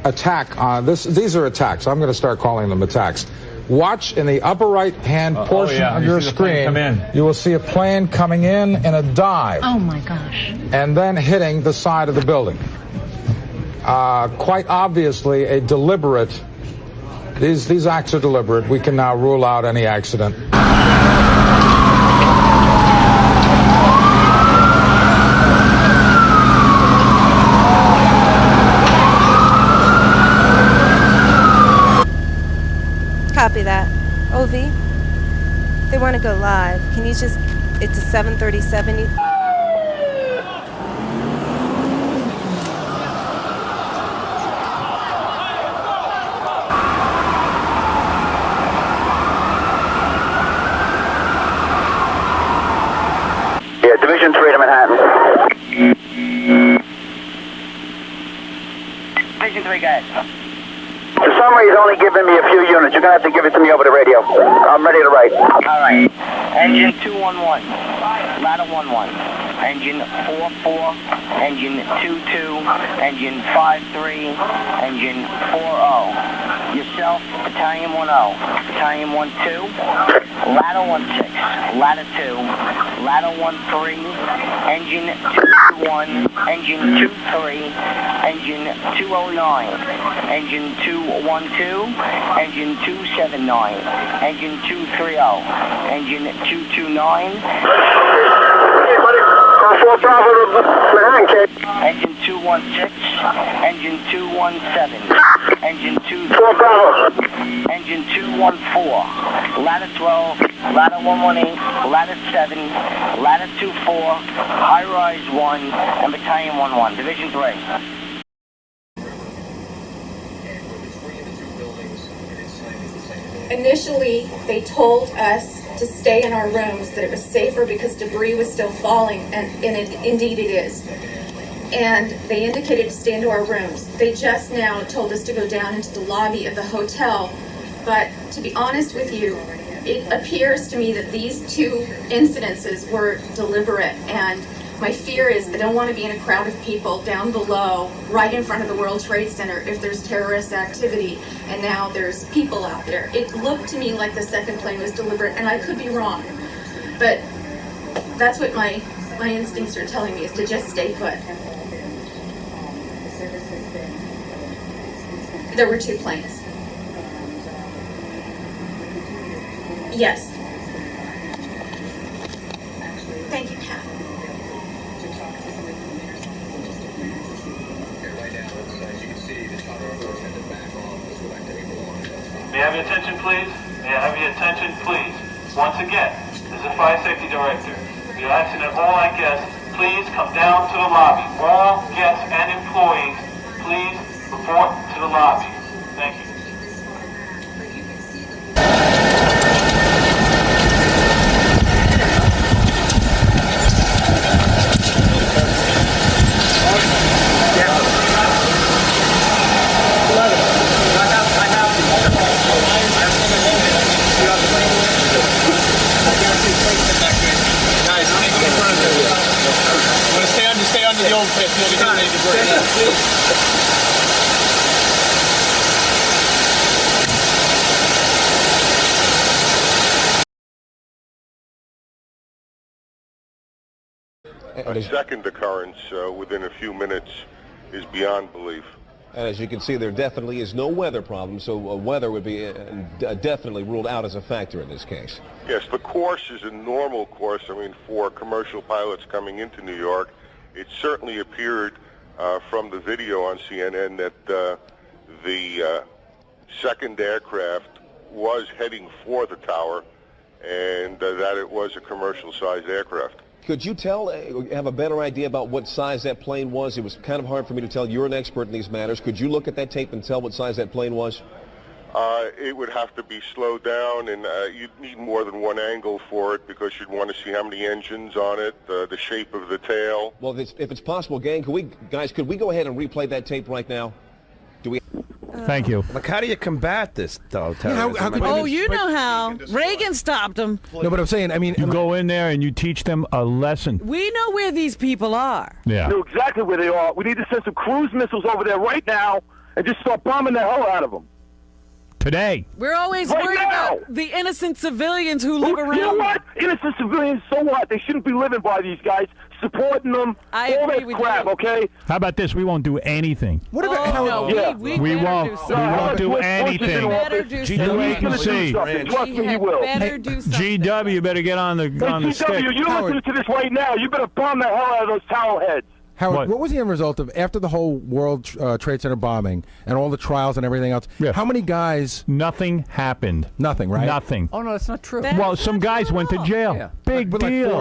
attack. These are attacks. I'm going to start calling them attacks. Watch in the upper right-hand portion of your screen. You will see a plane coming in a dive. Oh, my gosh. And then hitting the side of the building. Quite obviously a deliberate, these acts are deliberate. We can now rule out any accident. Copy that. OV, they want to go live. Can you just, it's a 737. Yeah, Division 3 to Manhattan. Division 3, guys. For some reason, only giving me a few units. You're going to have to give it to me over the radio. I'm ready to write. All right. Engine 211. Ladder 11. engine 44, engine 22, engine 53, engine 40. Yourself, Battalion 10, Battalion 12, ladder 16, ladder 2, ladder 13, engine 221, engine 23, engine 209, engine 212, engine 279, engine 230, engine 229. Hey, buddy. 4 Bravo to Manhattan, kid. Engine 216, engine 217, engine 4 Bravo. Engine 214, ladder 12, ladder 118, ladder 7, ladder 24, high rise 1, and battalion 11, division 3. Initially, they told us to stay in our rooms, that it was safer because debris was still falling, and indeed it is. And they indicated to stay into our rooms. They just now told us to go down into the lobby of the hotel, but to be honest with you, it appears to me that these two incidences were deliberate, and my fear is I don't want to be in a crowd of people down below, right in front of the World Trade Center, if there's terrorist activity, and now there's people out there. It looked to me like the second plane was deliberate, and I could be wrong, but that's what my instincts are telling me, is to just stay put. There were 2 planes. Yes. Thank you, Pat. May I have your attention, please? May I have your attention, please? Once again, as a fire safety director, we are asking that all our guests please come down to the lobby. All guests and employees, please report to the lobby. Thank you. Stay under the old pit, you'll be hitting any debris. A second occurrence within a few minutes is beyond belief. And as you can see, there definitely is no weather problem, so weather would be definitely ruled out as a factor in this case. Yes, the course is a normal course. I mean, for commercial pilots coming into New York, it certainly appeared from the video on CNN that the second aircraft was heading for the tower, and that it was a commercial-sized aircraft. Could you have a better idea about what size that plane was? It was kind of hard for me to tell. You're an expert in these matters. Could you look at that tape and tell what size that plane was? It would have to be slowed down, and you'd need more than one angle for it because you'd want to see how many engines on it, the shape of the tail. Well, if it's possible, gang, could we go ahead and replay that tape right now? Do we? Thank you. Like, how do you combat this, though? Oh, you know how. Reagan stopped him. No, but I'm saying, I mean, you go in there and you teach them a lesson. We know where these people are. Yeah. We know exactly where they are. We need to send some cruise missiles over there right now and just start bombing the hell out of them. Today. We're always worried about the innocent civilians who live around. You know what? Innocent civilians, so what? They shouldn't be living by these guys, supporting them, all that crap, okay? How about this? We won't do anything. What about we won't do anything. GW, you better get on the stick. GW, you're listening to this right now. You better bomb the hell out of those towel heads. Howard, what was the end result of, after the whole World Trade Center bombing and all the trials and everything else, how many guys... Nothing happened. Nothing, right? Nothing. Oh, no, that's not true. Well, some guys went to jail. Yeah. Big but deal. Like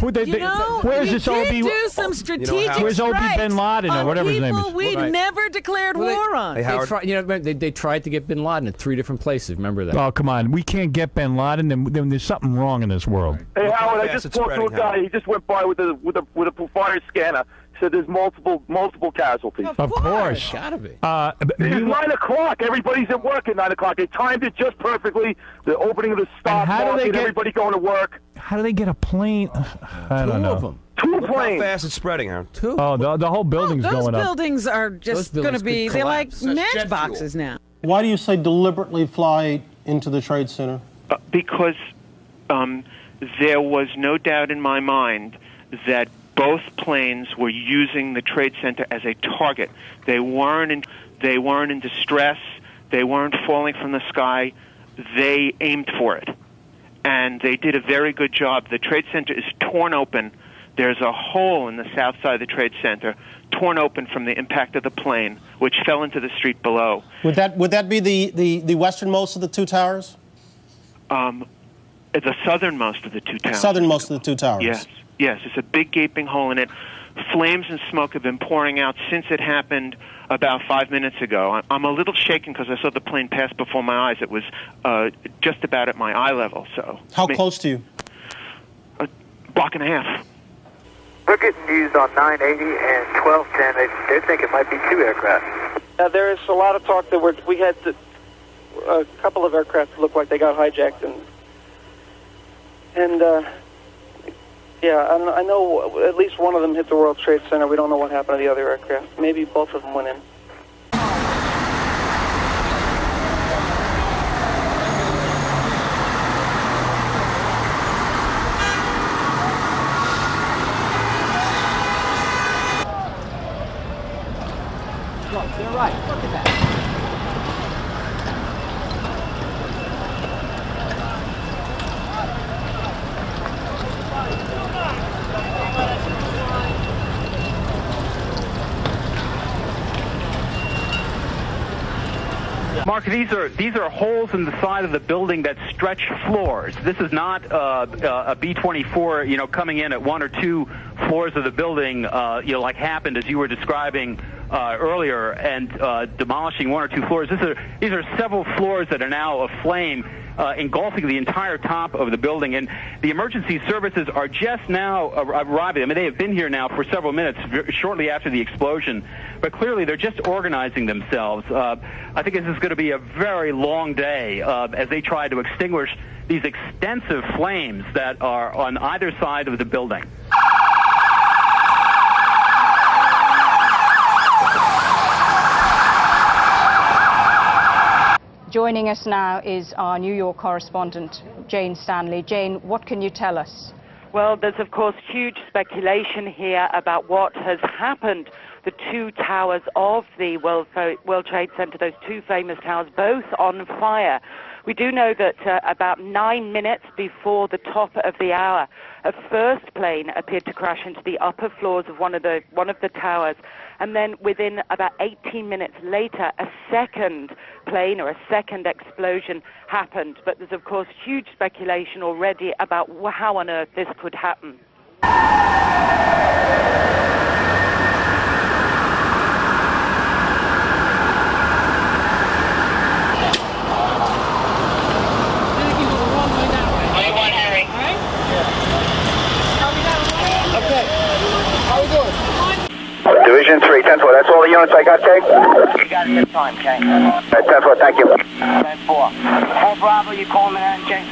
4 guys. Where's this OB? Do some strategic Where's OB bin Laden or whatever his name is? We never declared war on. They tried to get bin Laden at 3 different places. Remember that? Oh, come on. We can't get bin Laden, then there's something wrong in this world. Hey, Howard, I just talked to a guy. He just went by with a fire scanner. Said there's multiple casualties. Of course. Gotta be. It's 9 o'clock. Everybody's at work at 9 o'clock. They timed it just perfectly. The opening of the stock market, everybody going to work. How do they get a plane? I don't know. 2 of them. Look how fast it's spreading, Aaron. Oh, the whole building's Those going up. buildings are just going to be, they're like matchboxes now. Why do you say deliberately fly into the Trade Center? Because there was no doubt in my mind that both planes were using the Trade Center as a target. They weren't in distress. They weren't falling from the sky. They aimed for it. And they did a very good job. The Trade Center is torn open. There's a hole in the south side of the Trade Center, torn open from the impact of the plane, which fell into the street below. Would that be the westernmost of the two towers? The southernmost of the two towers. Southernmost of the two towers. Yes, yes. It's a big gaping hole in it. Flames and smoke have been pouring out since it happened about 5 minutes ago. I'm a little shaken because I saw the plane pass before my eyes. It was just about at my eye level. So. How close to you? A block and a half. We're getting news on 980 and 1210. They think it might be two aircraft. There is a lot of talk that we had a couple of aircraft look like they got hijacked, and I know at least one of them hit the World Trade Center. We don't know what happened to the other aircraft. Maybe both of them went in. They're right. Look at that. Mark, these are holes in the side of the building that stretch floors. This is not a B-24, coming in at one or two floors of the building, like happened as you were describing earlier, and demolishing one or two floors. These are several floors that are now aflame, engulfing the entire top of the building. And the emergency services are just now arriving. I mean, they have been here now for several minutes, shortly after the explosion. But clearly, they're just organizing themselves. I think this is going to be a very long day as they try to extinguish these extensive flames that are on either side of the building. Joining us now is our New York correspondent, Jane Stanley. Jane, what can you tell us? Well, there's, of course, huge speculation here about what has happened. The two towers of the World Trade Center, those two famous towers, both on fire. We do know that about 9 minutes before the top of the hour, a first plane appeared to crash into the upper floors of one of the towers, and then within about 18 minutes later, a second plane or a second explosion happened. But there's, of course, huge speculation already about how on earth this could happen. Division 3, 10-4, that's all the units I got, Kate? You got it this time, Kate. 10-4, thank you. 10-4. 4 Bravo, you call me that, Kate?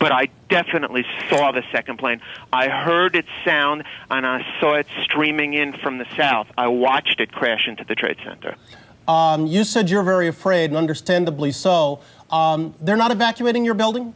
But I definitely saw the second plane. I heard its sound, and I saw it streaming in from the south. I watched it crash into the Trade Center. You said you're very afraid, and understandably so. They're not evacuating your building?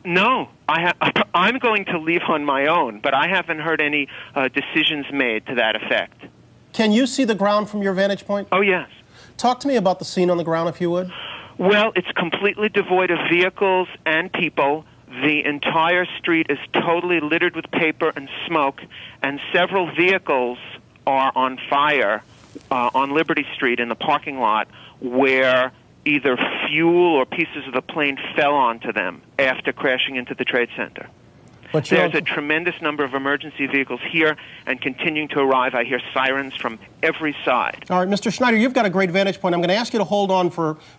No. I'm going to leave on my own, but I haven't heard any decisions made to that effect. Can you see the ground from your vantage point? Oh, yes. Talk to me about the scene on the ground, if you would. Well, it's completely devoid of vehicles and people. The entire street is totally littered with paper and smoke, and several vehicles are on fire on Liberty Street in the parking lot where either fuel or pieces of the plane fell onto them after crashing into the Trade Center. There's a tremendous number of emergency vehicles here and continuing to arrive. I hear sirens from every side. All right, Mr. Schneider, you've got a great vantage point. I'm going to ask you to hold on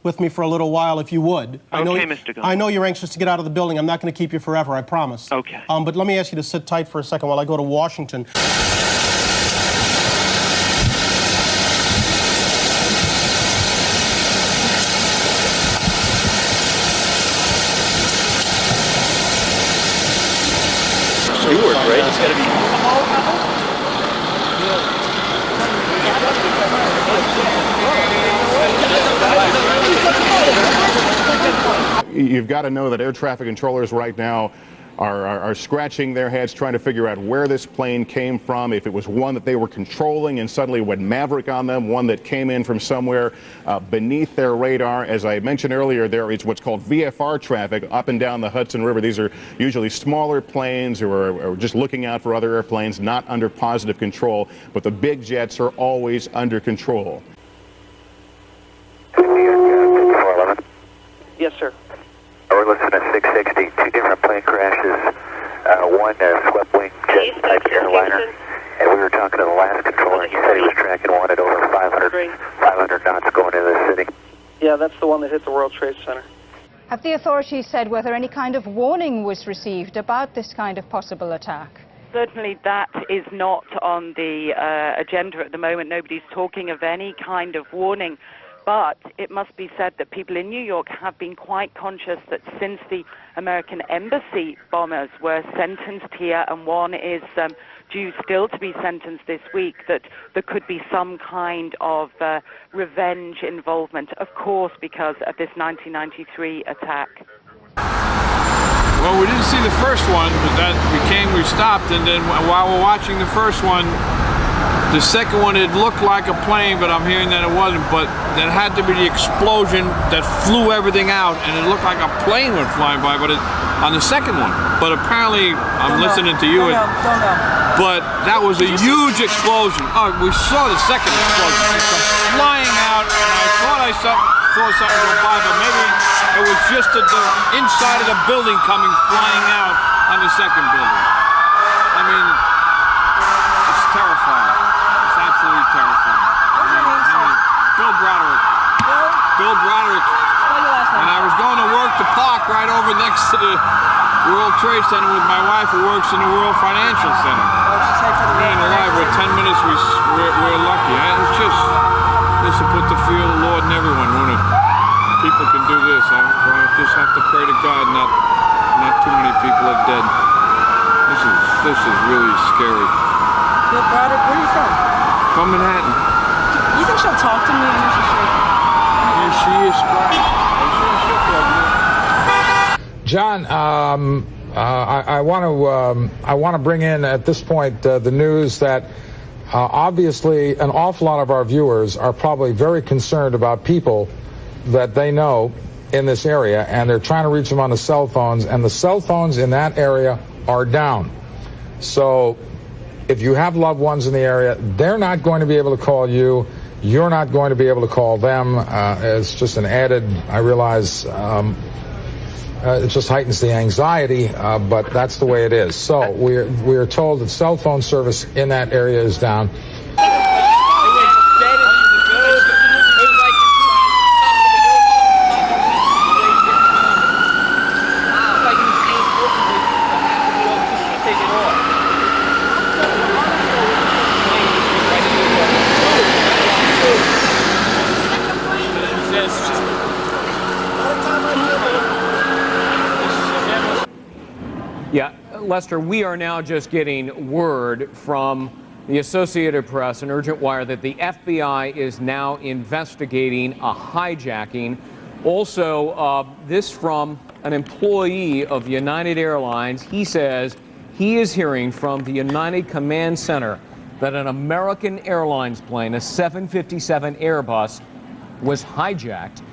with me for a little while, if you would. Okay, Mr. Gunn. I know you're anxious to get out of the building. I'm not going to keep you forever, I promise. Okay. But let me ask you to sit tight for a second while I go to Washington. Right? It's got to be. You've got to know that air traffic controllers right now are scratching their heads trying to figure out where this plane came from, if it was one that they were controlling and suddenly went maverick on them, one that came in from somewhere beneath their radar. As I mentioned earlier, there is what's called VFR traffic up and down the Hudson River. These are usually smaller planes who are just looking out for other airplanes, not under positive control, but the big jets are always under control. Yes, sir. We're listening to 660, two different plane crashes, one swept wing jet type airliner, and we were talking to the last controller, and he said he was tracking one at over 500 knots going into the city. Yeah, that's the one that hit the World Trade Center. Have the authorities said whether any kind of warning was received about this kind of possible attack? Certainly that is not on the agenda at the moment. Nobody's talking of any kind of warning. But it must be said that people in New York have been quite conscious that since the American embassy bombers were sentenced here, and one is due still to be sentenced this week, that there could be some kind of revenge involvement, of course, because of this 1993 attack. Well, we didn't see the first one, but we stopped, and then while we're watching the first one, the second one, it looked like a plane, but I'm hearing that it wasn't. But that had to be the explosion that flew everything out, and it looked like a plane went flying by. But on the second one, but apparently I'm listening to you. Don't know. But that was a huge explosion. Oh, we saw the second explosion flying out, and I thought I saw something go by, but maybe it was just the inside of the building coming flying out on the second building. I mean, it's terrifying. Absolutely terrifying. Bill Broderick. And I was going to work the park right over next to the World Trade Center with my wife who works in the World Financial Center. Being alive, we're 10 minutes, we're lucky. It's just, this will put the fear of the Lord in everyone, won't it? People can do this. I just have to pray to God not too many people are dead. This is really scary. Bill Broderick, where are you from? From Manhattan. You think she'll talk to me? Yeah, she is crying. John, I want to bring in at this point the news that obviously an awful lot of our viewers are probably very concerned about people that they know in this area, and they're trying to reach them on the cell phones, and the cell phones in that area are down. So if you have loved ones in the area, they're not going to be able to call you. You're not going to be able to call them. It's just an added, I realize, it just heightens the anxiety, but that's the way it is. So we are told that cell phone service in that area is down. Yeah, Lester, we are now just getting word from The Associated Press, an urgent wire that the FBI is now investigating a hijacking. Also, this from an employee of United Airlines. He says he is hearing from the United Command Center that an American Airlines plane, a 757 Airbus, was hijacked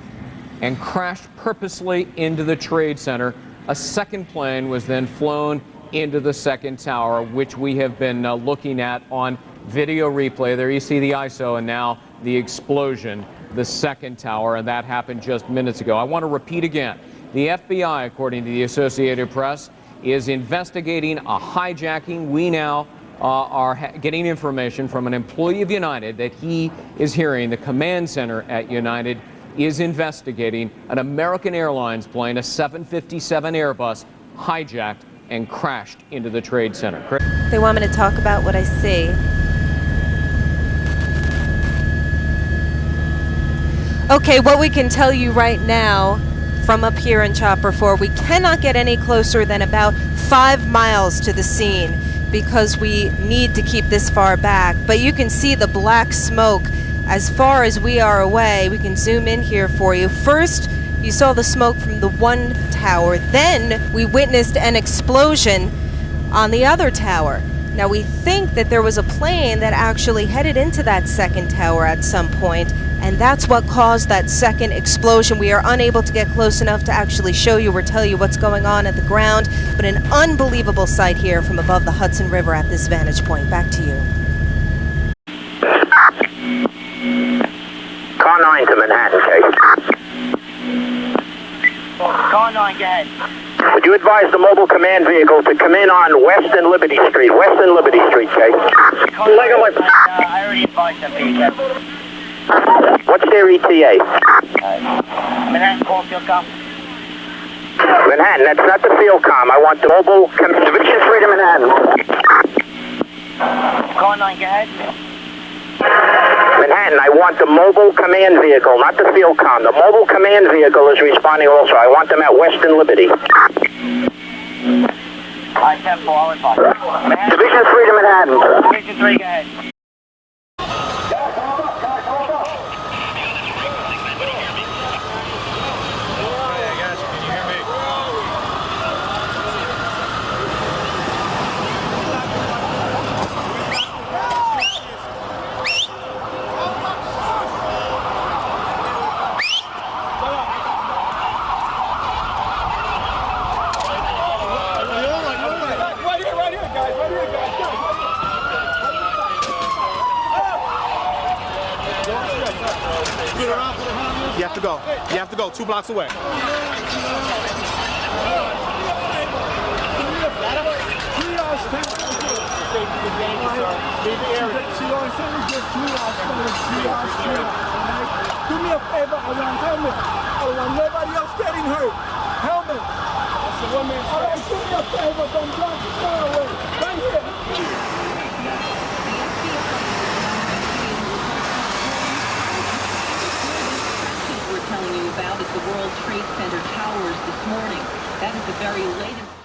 and crashed purposely into the Trade Center. A second plane was then flown into the second tower, which we have been looking at on video replay. There you see the ISO and now the explosion, the second tower, and that happened just minutes ago. I want to repeat again. The FBI, according to the Associated Press, is investigating a hijacking. We now are getting information from an employee of United that he is hearing the command center at United is investigating an American Airlines plane, a 757 Airbus, hijacked and crashed into the Trade Center. They want me to talk about what I see. Okay, what we can tell you right now from up here in Chopper 4, we cannot get any closer than about 5 miles to the scene because we need to keep this far back. But you can see the black smoke as far as we are away. We can zoom in here for you. First, you saw the smoke from the one tower. Then we witnessed an explosion on the other tower. Now we think that there was a plane that actually headed into that second tower at some point, and that's what caused that second explosion. We are unable to get close enough to actually show you or tell you what's going on at the ground, but an unbelievable sight here from above the Hudson River at this vantage point. Back to you. Car 9 to Manhattan, Chase. Car 9, go ahead. Would you advise the mobile command vehicle to come in on West and Liberty Street? West and Liberty Street, Chase. I already advised them, Peter. What's their ETA? Manhattan, call field com. Manhattan, that's not the field com. I want the mobile Division 3 to Manhattan. Car 9, go ahead. Manhattan, I want the mobile command vehicle, not the field com. The mobile command vehicle is responding also. I want them at West and Liberty. I-10-4, I'll advise. Division 3 to Manhattan. Division 3, go ahead. You have to go. You have to go 2 blocks away. Do me a favor, I want helmet. I want nobody else getting hurt. Helmet. All right, do me a favor, don't block the car away. Right here. We're telling you about is the World Trade Center towers this morning. That is the very latest.